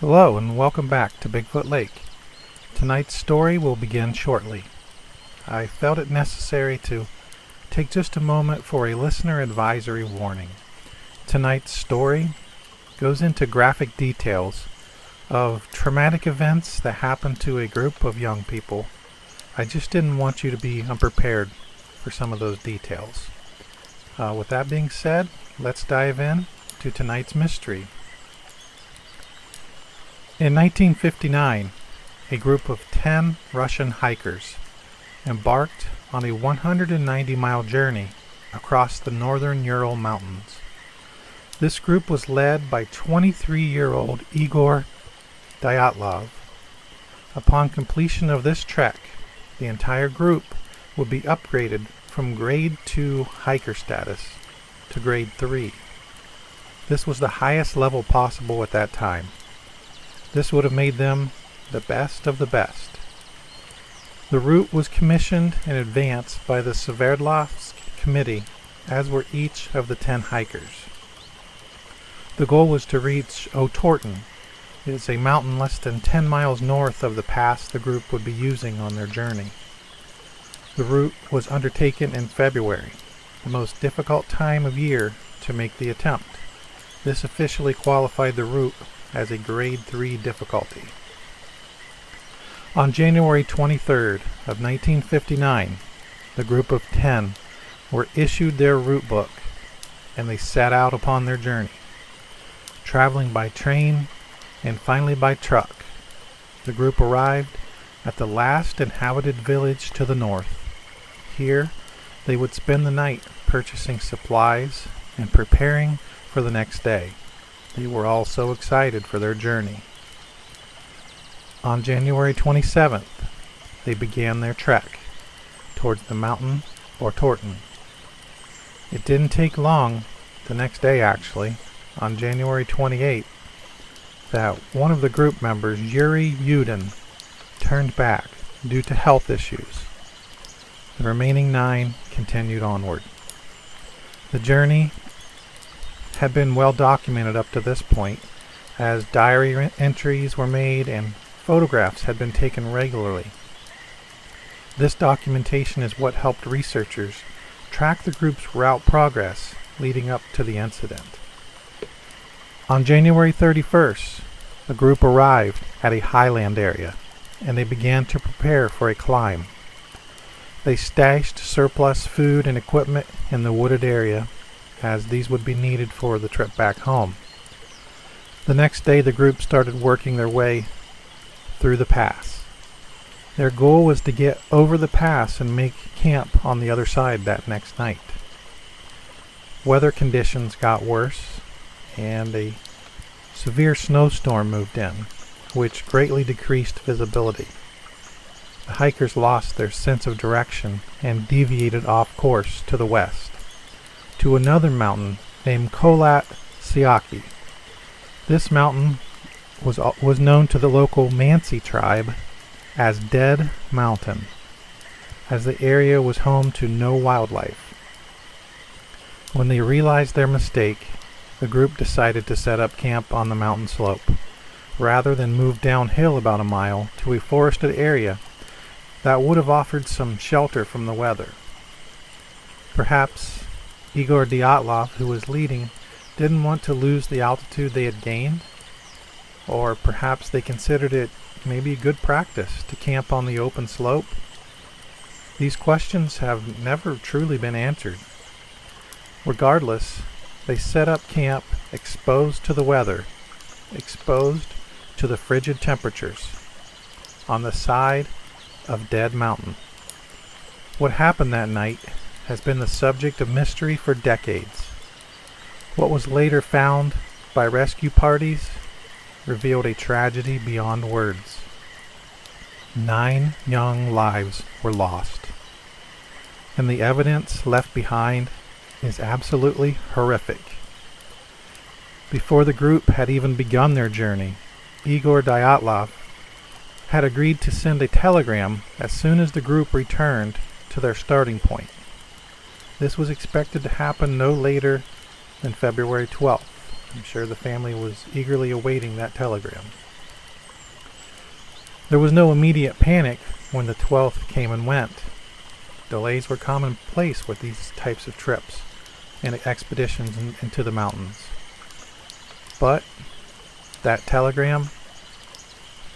Hello and welcome back to Bigfoot Lake. Tonight's story will begin shortly. I felt it necessary to take just a moment for a listener advisory warning. Tonight's story goes into graphic details of traumatic events that happened to a group of young people. I just didn't want you to be unprepared for some of those details. With that being said, let's dive in to tonight's mystery. In 1959, a group of 10 Russian hikers embarked on a 190-mile journey across the northern Ural Mountains. This group was led by 23-year-old Igor Dyatlov. Upon completion of this trek, the entire group would be upgraded from Grade 2 hiker status to Grade 3. This was the highest level possible at that time. This would have made them the best of the best. The route was commissioned in advance by the Sverdlovsk Committee, as were each of the 10 hikers. The goal was to reach Otorten. It is a mountain less than 10 miles north of the pass the group would be using on their journey. The route was undertaken in February, the most difficult time of year to make the attempt. This officially qualified the route as a Grade 3 difficulty. On January 23rd of 1959, the group of 10 were issued their route book, and they set out upon their journey, traveling by train and finally by truck. The group arrived at the last inhabited village to the north. Here, they would spend the night purchasing supplies and preparing for the next day. They were all so excited for their journey. On January 27th, they began their trek towards the mountain Otorten. It didn't take long, the next day actually, on January 28th, that one of the group members, Yuri Yudin, turned back due to health issues. The remaining 9 continued onward. The journey had been well documented up to this point, as diary entries were made and photographs had been taken regularly. This documentation is what helped researchers track the group's route progress leading up to the incident. On January 31st, the group arrived at a highland area, and they began to prepare for a climb. They stashed surplus food and equipment in the wooded area, as these would be needed for the trip back home. The next day, the group started working their way through the pass. Their goal was to get over the pass and make camp on the other side that next night. Weather conditions got worse, and a severe snowstorm moved in, which greatly decreased visibility. The hikers lost their sense of direction and deviated off course to the west, to another mountain named Kholat Syakhi. This mountain was known to the local Mansi tribe as Dead Mountain, as the area was home to no wildlife. When they realized their mistake, the group decided to set up camp on the mountain slope, rather than move downhill about a mile to a forested area that would have offered some shelter from the weather. Perhaps Igor Dyatlov, who was leading, didn't want to lose the altitude they had gained, or perhaps they considered it maybe a good practice to camp on the open slope. These questions have never truly been answered. Regardless, they set up camp exposed to the weather, exposed to the frigid temperatures, on the side of Dead Mountain. What happened that night has been the subject of mystery for decades. What was later found by rescue parties revealed a tragedy beyond words. 9 young lives were lost, and the evidence left behind is absolutely horrific. Before the group had even begun their journey, Igor Dyatlov had agreed to send a telegram as soon as the group returned to their starting point. This was expected to happen no later than February 12th. I'm sure the family was eagerly awaiting that telegram. There was no immediate panic when the 12th came and went. Delays were commonplace with these types of trips and expeditions into the mountains. But that telegram,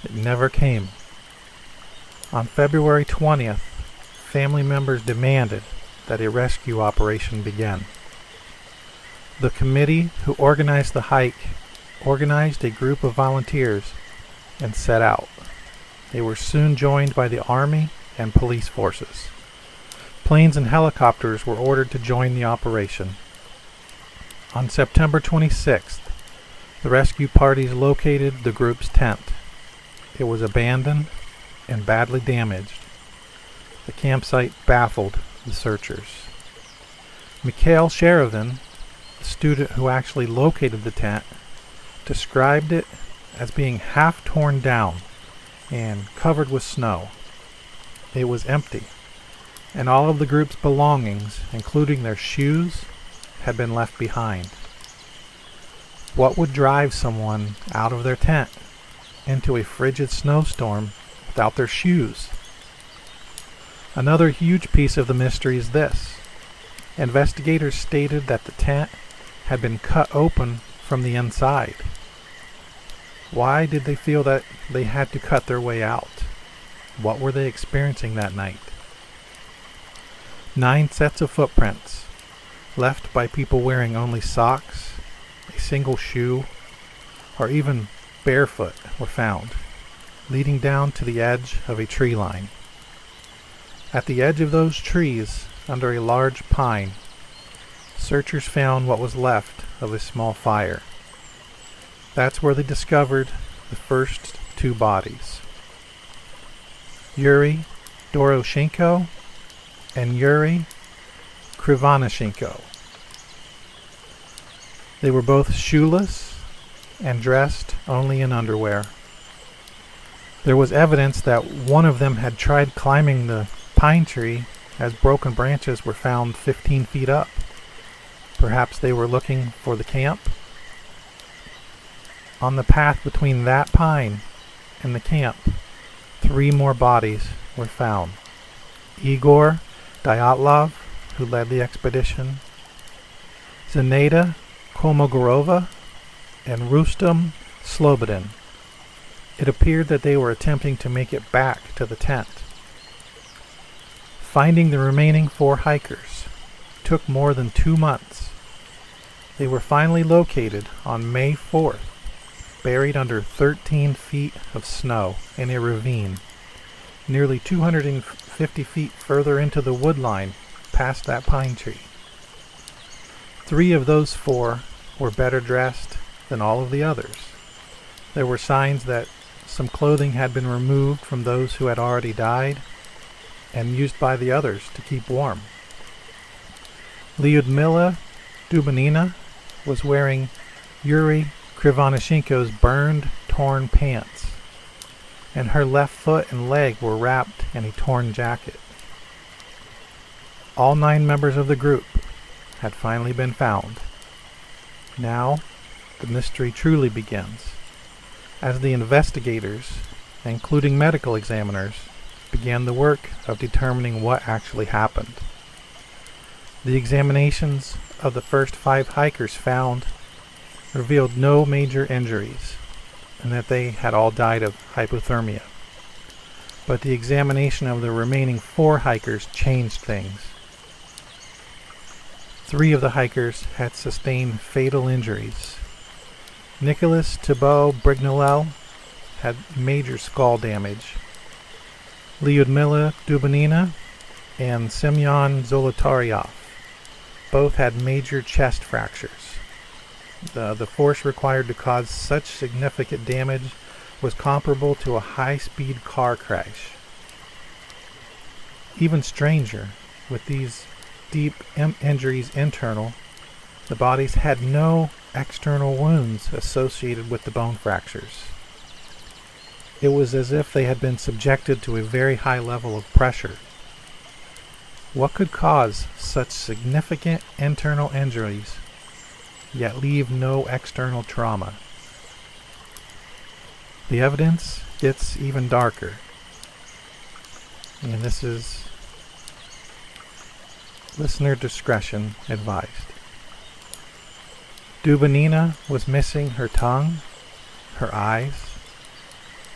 it never came. On February 20th, family members demanded that a rescue operation begin. The committee who organized the hike organized a group of volunteers and set out. They were soon joined by the Army and police forces. Planes and helicopters were ordered to join the operation. On September 26th, the rescue parties located the group's tent. It was abandoned and badly damaged. The campsite baffled the searchers. Mikhail Sheridan, the student who actually located the tent, described it as being half torn down and covered with snow. It was empty, and all of the group's belongings, including their shoes, had been left behind. What would drive someone out of their tent into a frigid snowstorm without their shoes? Another huge piece of the mystery is this. Investigators stated that the tent had been cut open from the inside. Why did they feel that they had to cut their way out? What were they experiencing that night? 9 sets of footprints, left by people wearing only socks, a single shoe, or even barefoot, were found, leading down to the edge of a tree line. At the edge of those trees, under a large pine, searchers found what was left of a small fire. That's where they discovered the first 2 bodies. Yuri Doroshenko and Yuri Krivonishenko. They were both shoeless and dressed only in underwear. There was evidence that one of them had tried climbing the pine tree as broken branches were found 15 feet up. Perhaps they were looking for the camp. On the path between that pine and the camp, 3 more bodies were found. Igor Dyatlov, who led the expedition, Zeneda Kolmogorova, and Rustam Slobodin. It appeared that they were attempting to make it back to the tent. Finding the remaining 4 hikers took more than 2 months. They were finally located on May 4th, buried under 13 feet of snow in a ravine, nearly 250 feet further into the woodline past that pine tree. 3 of those 4 were better dressed than all of the others. There were signs that some clothing had been removed from those who had already died and used by the others to keep warm. Lyudmila Dubanina was wearing Yuri Krivonishenko's burned, torn pants, and her left foot and leg were wrapped in a torn jacket. All 9 members of the group had finally been found. Now, the mystery truly begins, as the investigators, including medical examiners, began the work of determining what actually happened. The examinations of the first 5 hikers found revealed no major injuries, and that they had all died of hypothermia. But the examination of the remaining 4 hikers changed things. 3 of the hikers had sustained fatal injuries. Nicholas Thibault Brignolel had major skull damage. Lyudmila Dubanina and Semyon Zolotaryov both had major chest fractures. The force required to cause such significant damage was comparable to a high-speed car crash. Even stranger, with these deep injuries internal, the bodies had no external wounds associated with the bone fractures. It was as if they had been subjected to a very high level of pressure. What could cause such significant internal injuries, yet leave no external trauma? The evidence gets even darker. And this is listener discretion advised. Dubinina was missing her tongue, her eyes,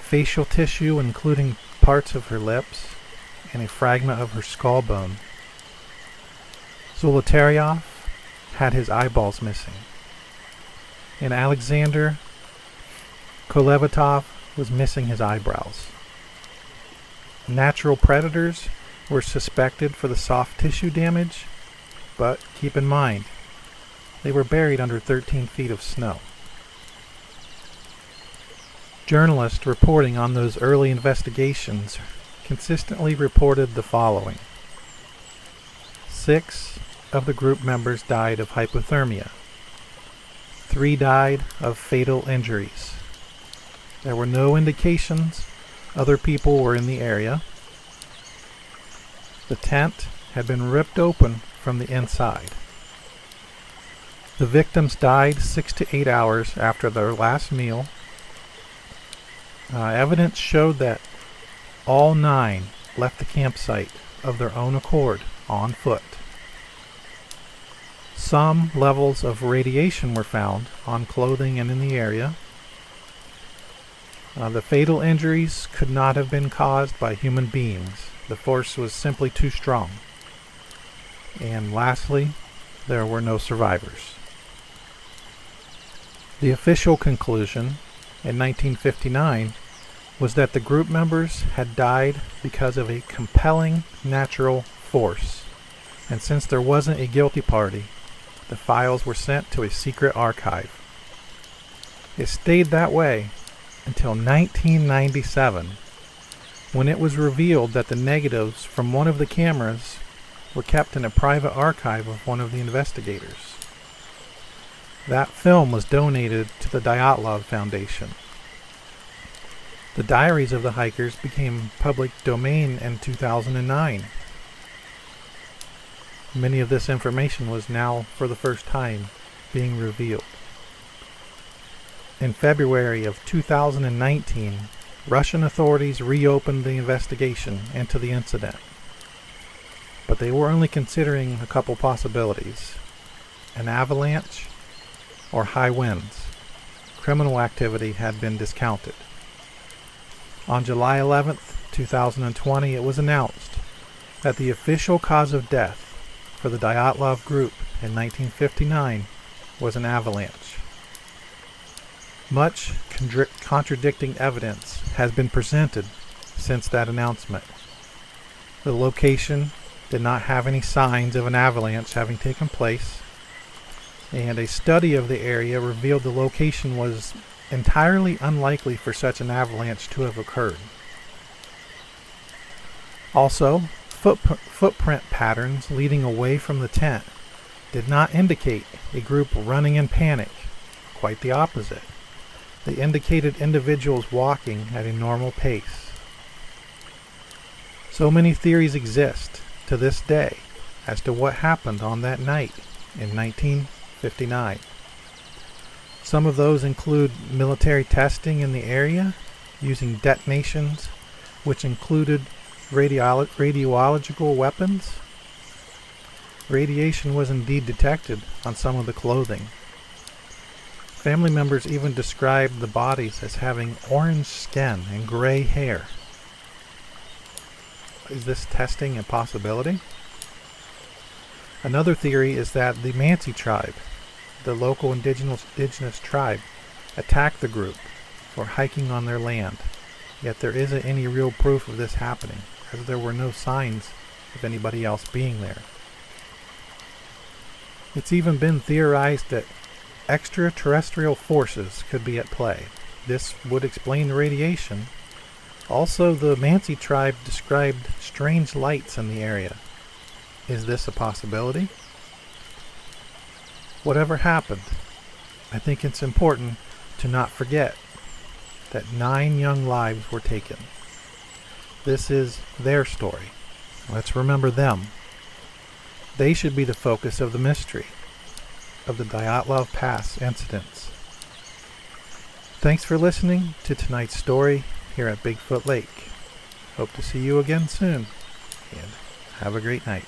facial tissue including parts of her lips, and a fragment of her skull bone. Zolotaryov had his eyeballs missing. And Alexander Kolevatov was missing his eyebrows. Natural predators were suspected for the soft tissue damage, but keep in mind, they were buried under 13 feet of snow. Journalists reporting on those early investigations consistently reported the following. 6 of the group members died of hypothermia. 3 died of fatal injuries. There were no indications other people were in the area. The tent had been ripped open from the inside. The victims died 6 to 8 hours after their last meal. Evidence showed that all 9 left the campsite of their own accord on foot. Some levels of radiation were found on clothing and in the area. The fatal injuries could not have been caused by human beings. The force was simply too strong. And lastly, there were no survivors. The official conclusion in 1959 was that the group members had died because of a compelling natural force. And since there wasn't a guilty party, the files were sent to a secret archive. It stayed that way until 1997, when it was revealed that the negatives from one of the cameras were kept in a private archive of one of the investigators. That film was donated to the Dyatlov Foundation. The diaries of the hikers became public domain in 2009. Many of this information was now, for the first time, being revealed. In February of 2019, Russian authorities reopened the investigation into the incident. But they were only considering a couple possibilities: an avalanche or high winds. Criminal activity had been discounted. On July 11th, 2020, it was announced that the official cause of death for the Dyatlov group in 1959 was an avalanche. Much contradicting evidence has been presented since that announcement. The location did not have any signs of an avalanche having taken place, and a study of the area revealed the location was entirely unlikely for such an avalanche to have occurred. Also, footprint patterns leading away from the tent did not indicate a group running in panic. Quite the opposite. They indicated individuals walking at a normal pace. So many theories exist to this day as to what happened on that night in 1959. Some of those include military testing in the area using detonations which included radiological weapons. Radiation was indeed detected on some of the clothing. Family members even described the bodies as having orange skin and gray hair. Is this testing a possibility? Another theory is that the Mansi tribe, the local indigenous tribe, attacked the group for hiking on their land. Yet there isn't any real proof of this happening, as there were no signs of anybody else being there. It's even been theorized that extraterrestrial forces could be at play. This would explain the radiation. Also, the Mansi tribe described strange lights in the area. Is this a possibility? Whatever happened, I think it's important to not forget that 9 young lives were taken. This is their story. Let's remember them. They should be the focus of the mystery of the Dyatlov Pass incidents. Thanks for listening to tonight's story, here at Bigfoot Lake. Hope to see you again soon, and have a great night.